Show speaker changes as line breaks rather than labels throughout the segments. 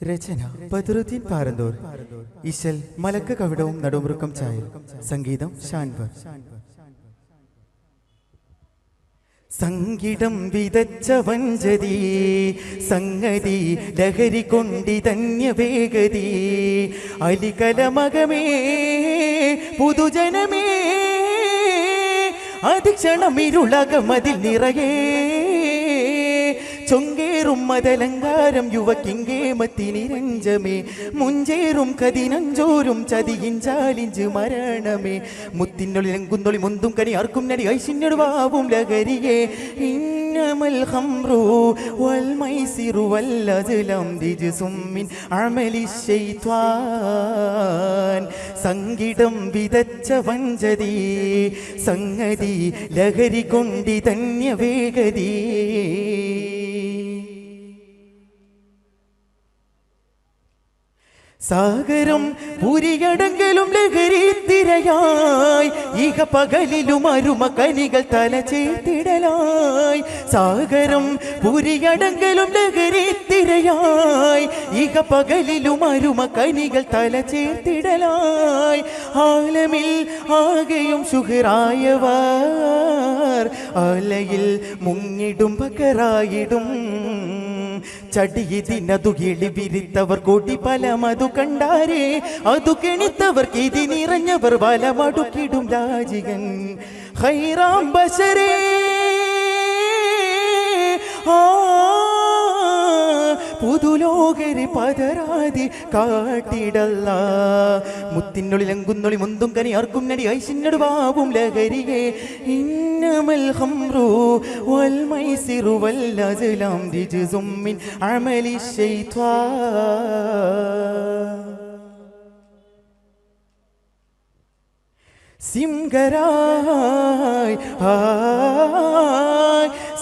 രചന ബദറുദ്ദീൻ പാറന്തൂർ. ഇശൽ മലക്ക കവിടവും നടുമുറുക്കം ചായൽ. സംഗീതം ഷാൻവർ. സംഗീതം വിതച്ച വഞ്ചതി സംഗതി ലഹരി കൊണ്ടിതന്യ വേഗതി അലികലമകമേ പുതുജനമേ അതിക്ഷണമിരുളകമതിൽ നിറയേ ചൊങ്കേറും മതലങ്കാരം യുവക്കിങ്കേമത്തിനിരഞ്ജമേ മുഞ്ചേറും കതിനഞ്ചോരും ചതിയിൻ ചാലിഞ്ച് മരണമേ മുത്തിനൊളിലങ്കുന്നൊളി മുന്തും കനി ആർക്കും നടി ഐശിന്നൊടുവാവും ലഹരിയേ ഇന്നമൽ ഖംറു വൽ മൈസിറു വൽ അസ്ലം ദിജ്സും മിൻ അമലി ശൈത്വാൻ. സംഗീതം വിതച്ച വഞ്ചതി സംഗതി ലഹരി കൊണ്ടിതന്യ വേഗതി സാഗരം പുരിയടങ്കലും ലഹരി തിരയായി ഇക പകലിലും അരുമ കനികൾ തല ചേർത്തിടലായി. സാഗരം പുരിയടങ്കലും ലഹരി തിരയായി ഇക പകലിലും അരുമ കനികൾ തല ചേർത്തിടലായി. ആലമിൽ ആകെയും ശുഹറായവർ അലയിൽ മുങ്ങിടും പകരായിടും ചടിയതിനതു കിളി വിരിത്തവർ കോടി പലമതു കണ്ടാരേ അതു കെണിത്തവർക്ക് ഇതി നിറഞ്ഞവർ വലമടുക്കിടും രാജികൻ ഖൈറാം ബശരേ പുതുലോകരി പതരാതി കാട്ടിടല്ല. മുത്തിനൊളിലങ്കുന്നൊളി മുന്തും കനി ആർക്കും നടി ഐശിന്നടുവാവും ലഹരിയേ ഇന്നമൽ ഖംറു വൽ മൈസിറു വൽ അസ്ലം ദിജ്സും മിൻ അമലി ശൈത്വാൻ. സിംഗരായ്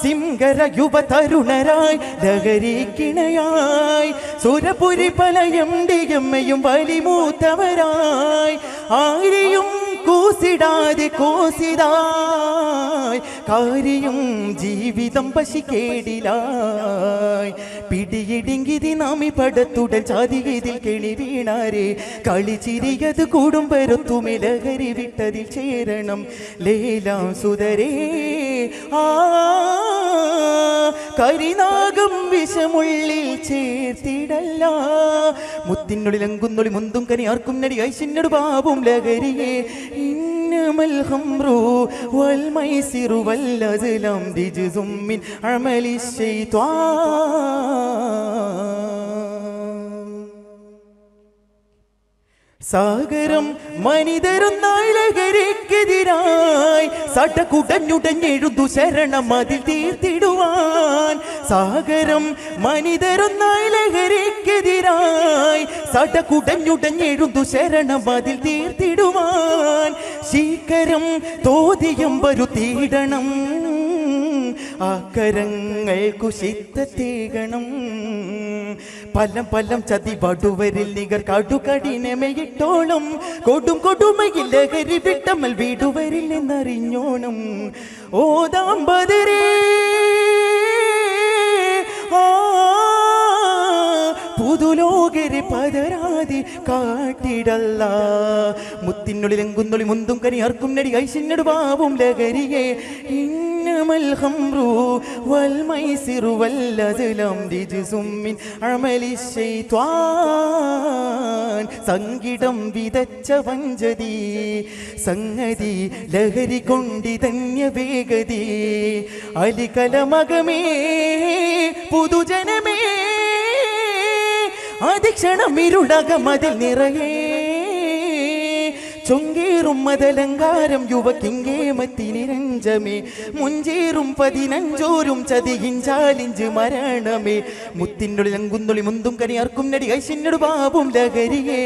സിംഗര യുവതരുണരായി ലഹരിക്കിണയായി സുരപുരി പലയം ഡിയമ്മയും വലിമൂത്തവരായി ആരെയും കൂസിടാതെ കോസിതായി കാര്യം ജീവിതം പശിക്കേടിലായി പിടിയിടിങ്കിതി നാമി പടത്തുടൻ ചാതിയിൽ കെളി വീണാരെ കളിച്ചിരിയത് കൂടും വരുത്തുമി ലഹരി വിട്ടതിൽ ചേരണം ലേലാം സുതരേ കരിനാഗം വിഷമുള്ളിൽ ചേർത്തിടല്ല. മുത്തിനൊളിലങ്കുന്നൊളി മുന്തും കനി ആർക്കും നടി ഐശിന്നടു ബാബും ലഹരിയേ ഇന്നമൽ ഖംറു വൽ മൈസിറു വൽ അസ്ലം ദിജ്സും മിൻ അമലി ശൈത്വാൻ. സാഗരം മനിതരുന്നായി ലഹരിക്കെതിരായി സടകുടഞ്ഞുടഞ്ഞെഴുതു ശരണം അതിൽ തീർത്തിടുവാൻ. സാഗരം മനിതരുന്നായി ലഹരിക്കെതിരായി സടകുടഞ്ഞുടഞ്ഞെഴുതു ശരണം അതിൽ തീർത്തിടുവാൻ. ശീകരം തോതിയം വരുത്തിയിടണം ആകരങ്ങൾ കുശിത്തീകണം പലം പലം ചതി വടുവരിൽ നികർ കടുകടിനമയിട്ടോളും കൊടും കൊടുമയിൽ ലഹരി വിട്ടമൽ വീടുവരിൽ നിന്നറിഞ്ഞോണം ഓതാം ബദരേ പുതുലോകരി പതരാതി കാട്ടിടല്ല. മുത്തിനൊളിലങ്കുന്നൊളി മുന്തും കനി ആർക്കും നടി ഐശിന്നടുവാവും ലഹരിയേ ഇന്നമൽ ഖംറു വൽ മൈസിറു വൽ അസ്ലം ദിജ്സും മിൻ അമലി ശൈത്വാൻ. സംഗീതം വിതച്ച വഞ്ചതി സംഗതി ലഹരി കൊണ്ടിതന്യ വേഗതി അലികലമകമേ പുതുജനമേ അതിക്ഷണമിരുളകമതിൽ നിറയേ ചൊങ്കേറും മതലങ്കാരം യുവക്കിങ്കേമത്തിനിരഞ്ജമേ മുഞ്ചേറും പതിനഞ്ചോരും ചതിയിൻ ചാലിഞ്ച് മരണമേ മുത്തിനൊളിലങ്കുന്നൊളി മുന്തും കനി ആർക്കും നടി ഐശിന്നടു ബാബും ലഹരിയേ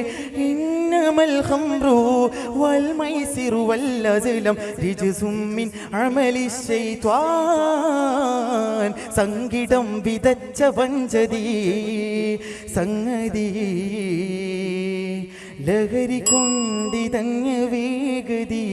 ഇന്നമൽ ഖംറു വൽ മൈസിറു വൽ അസ്ലം ദിജ്സും മിൻ അമലി ശൈത്വാൻ. സംഗീതം വിതച്ച വഞ്ചതി സംഗതി ലഹരി കൊണ്ടിതന്യ വേഗതി